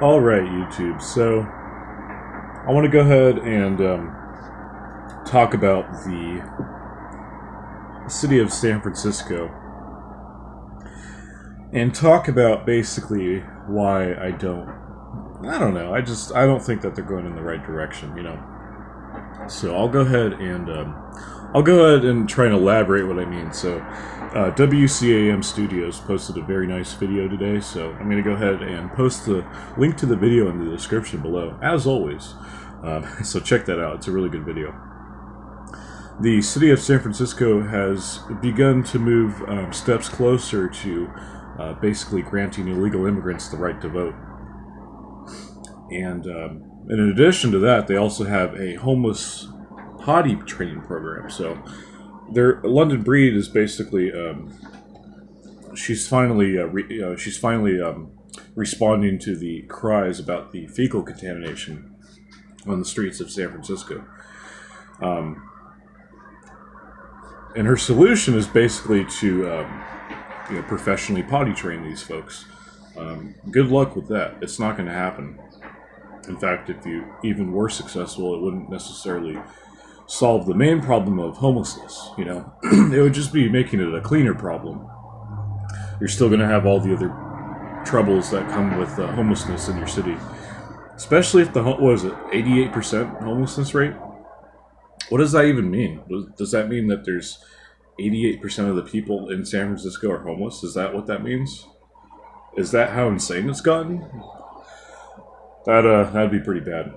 Alright, YouTube, so I want to go ahead and talk about the city of San Francisco and talk about basically why I don't know, I don't think that they're going in the right direction, you know. So I'll go ahead and try and elaborate what I mean. So WCAM Studios posted a very nice video today, so I'm going to go ahead and post the link to the video in the description below, as always. So check that out. It's a really good video. The city of San Francisco has begun to move steps closer to basically granting illegal immigrants the right to vote. And in addition to that, they also have a homeless potty training program. So their London Breed is basically she's finally responding to the cries about the fecal contamination on the streets of San Francisco. And her solution is basically to professionally potty train these folks. Good luck with that. It's not going to happen. In fact, if you even were successful, it wouldn't necessarily solve the main problem of homelessness, you know. It would just be making it a cleaner problem. You're still going to have all the other troubles that come with homelessness in your city. Especially if what is it, 88% homelessness rate? What does that even mean? Does that mean that there's 88% of the people in San Francisco are homeless? Is that what that means? Is that how insane it's gotten? That'd be pretty bad.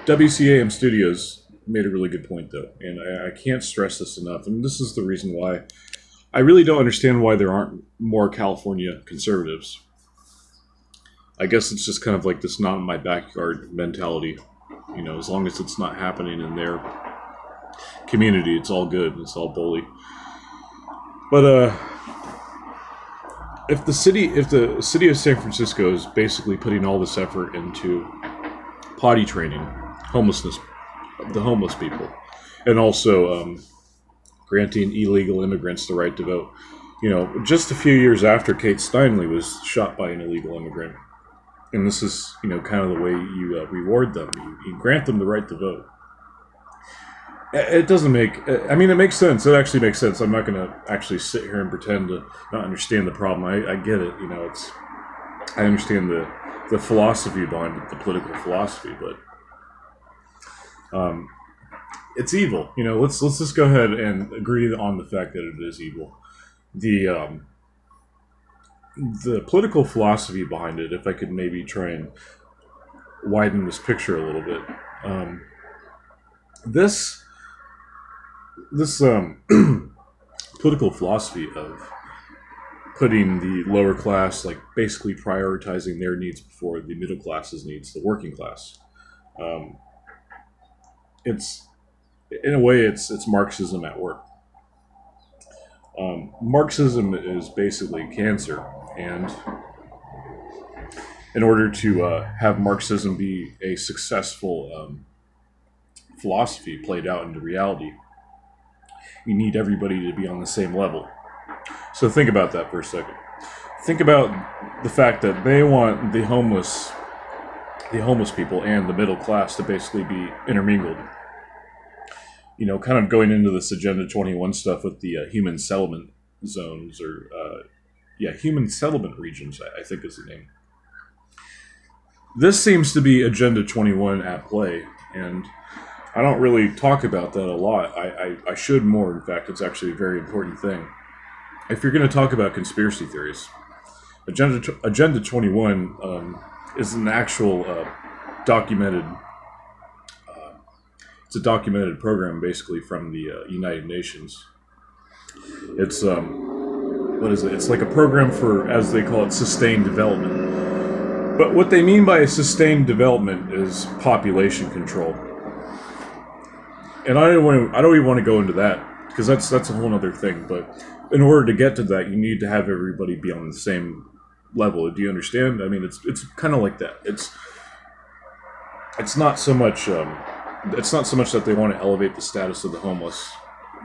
WCAM Studios made a really good point, though, and I can't stress this enough. And this is the reason why I really don't understand why there aren't more California conservatives. I guess it's just kind of like this not in my backyard mentality. You know, as long as it's not happening in their community, it's all good. It's all bully. But if the city of San Francisco is basically putting all this effort into potty training, the homeless people, and also granting illegal immigrants the right to vote, you know, just a few years after Kate Steinle was shot by an illegal immigrant, and this is, you know, kind of the way you reward them. You grant them the right to vote. It doesn't make... I mean, it makes sense. It actually makes sense. I'm not going to actually sit here and pretend to not understand the problem. I get it. You know, I understand the philosophy behind it, the political philosophy, but it's evil. You know, let's just go ahead and agree on the fact that it is evil. The political philosophy behind it, if I could maybe try and widen this picture a little bit, this political philosophy of putting the lower class, like basically prioritizing their needs before the middle class's needs, the working class. It's, in a way, it's Marxism at work. Marxism is basically cancer, and in order to have Marxism be a successful philosophy played out into reality, you need everybody to be on the same level. So think about that for a second. Think about the fact that they want the homeless people and the middle class to basically be intermingled. You know, kind of going into this Agenda 21 stuff with the human settlement zones, or human settlement regions, I think is the name. This seems to be Agenda 21 at play, and I don't really talk about that a lot. I should more. In fact, it's actually a very important thing. If you're going to talk about conspiracy theories, Agenda 21 is an actual documented. It's a documented program, basically, from the United Nations. It's what is it? It's like a program for, as they call it, sustained development. But what they mean by sustained development is population control. And I don't even want to go into that, because that's a whole other thing. But in order to get to that, you need to have everybody be on the same level. Do you understand? I mean, it's kind of like that. It's not so much that they want to elevate the status of the homeless.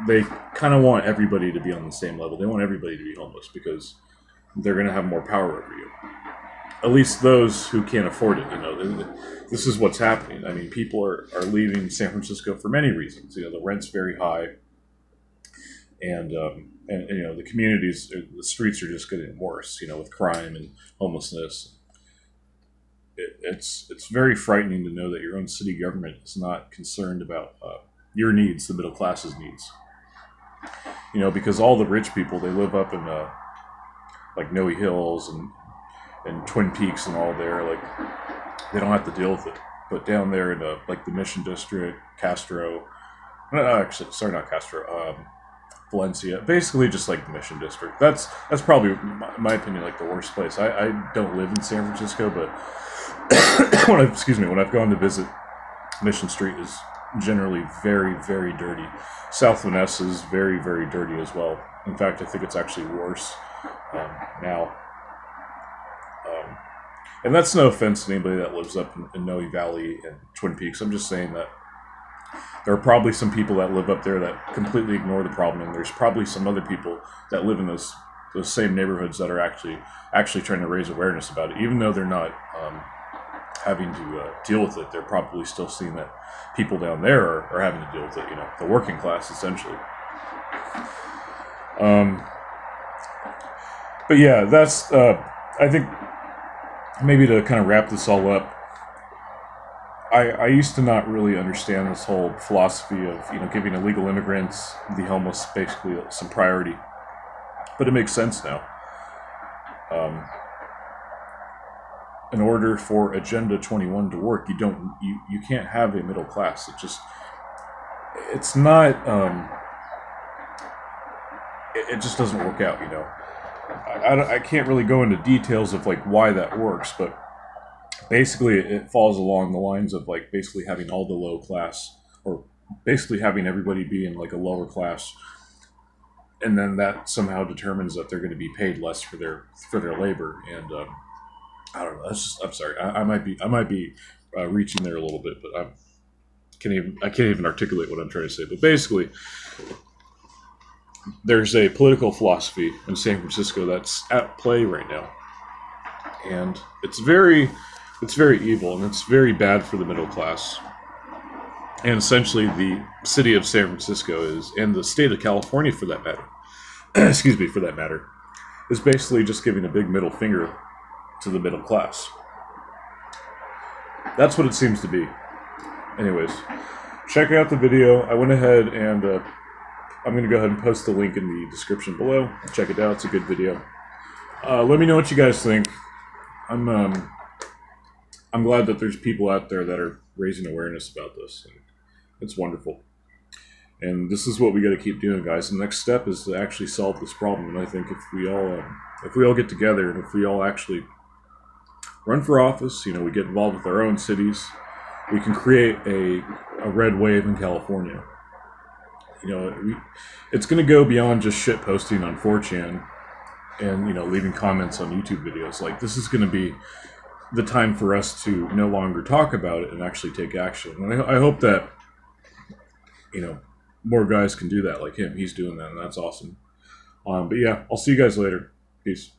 They kind of want everybody to be on the same level. They want everybody to be homeless because they're going to have more power over you. At least those who can't afford it. You know, this is what's happening. I mean, people are leaving San Francisco for many reasons. You know, the rent's very high, and you know, the communities, the streets are just getting worse. You know, with crime and homelessness. It's very frightening to know that your own city government is not concerned about your needs, the middle class's needs. You know, because all the rich people, they live up in like Noe Hills and Twin Peaks and all there. Like, they don't have to deal with it. But down there in like the Mission District, Castro, actually, sorry, not Castro, Valencia, basically just like the Mission District. That's probably, in my opinion, like the worst place. I don't live in San Francisco, but when I've gone to visit, Mission Street is generally very, very dirty. South Vanessa is very, very dirty as well. In fact, I think it's actually worse now. And that's no offense to anybody that lives up in Noe Valley and Twin Peaks. I'm just saying that there are probably some people that live up there that completely ignore the problem, and there's probably some other people that live in those same neighborhoods that are actually trying to raise awareness about it, even though they're not having to deal with it. They're probably still seeing that people down there are having to deal with it. You know, the working class essentially. But yeah, that's I think maybe to kind of wrap this all up. I used to not really understand this whole philosophy of, you know, giving illegal immigrants, the homeless, basically some priority, but it makes sense now. In order for Agenda 21 to work, you can't have a middle class. It's not it just doesn't work out, you know. I can't really go into details of like why that works, but basically it falls along the lines of like basically having all the low class, or basically having everybody be in like a lower class, and then that somehow determines that they're going to be paid less for their labor. And I don't know. I'm sorry. I might be reaching there a little bit, but I can't even articulate what I'm trying to say. But basically, there's a political philosophy in San Francisco that's at play right now, and it's very evil, and it's very bad for the middle class. And essentially, the city of San Francisco and the state of California, for that matter, is basically just giving a big middle finger to the middle class. That's what it seems to be. Anyways, check out the video. I went ahead and I'm going to go ahead and post the link in the description below. Check it out. It's a good video. Let me know what you guys think. I'm glad that there's people out there that are raising awareness about this. And it's wonderful. And this is what we got to keep doing, guys. The next step is to actually solve this problem. And I think if we all get together, and if we all actually run for office, you know, we get involved with our own cities, we can create a red wave in California. You know, it's going to go beyond just shit posting on 4chan and, you know, leaving comments on YouTube videos. Like, this is going to be the time for us to no longer talk about it and actually take action. And I hope that, you know, more guys can do that like him. He's doing that, and that's awesome. But yeah, I'll see you guys later. Peace.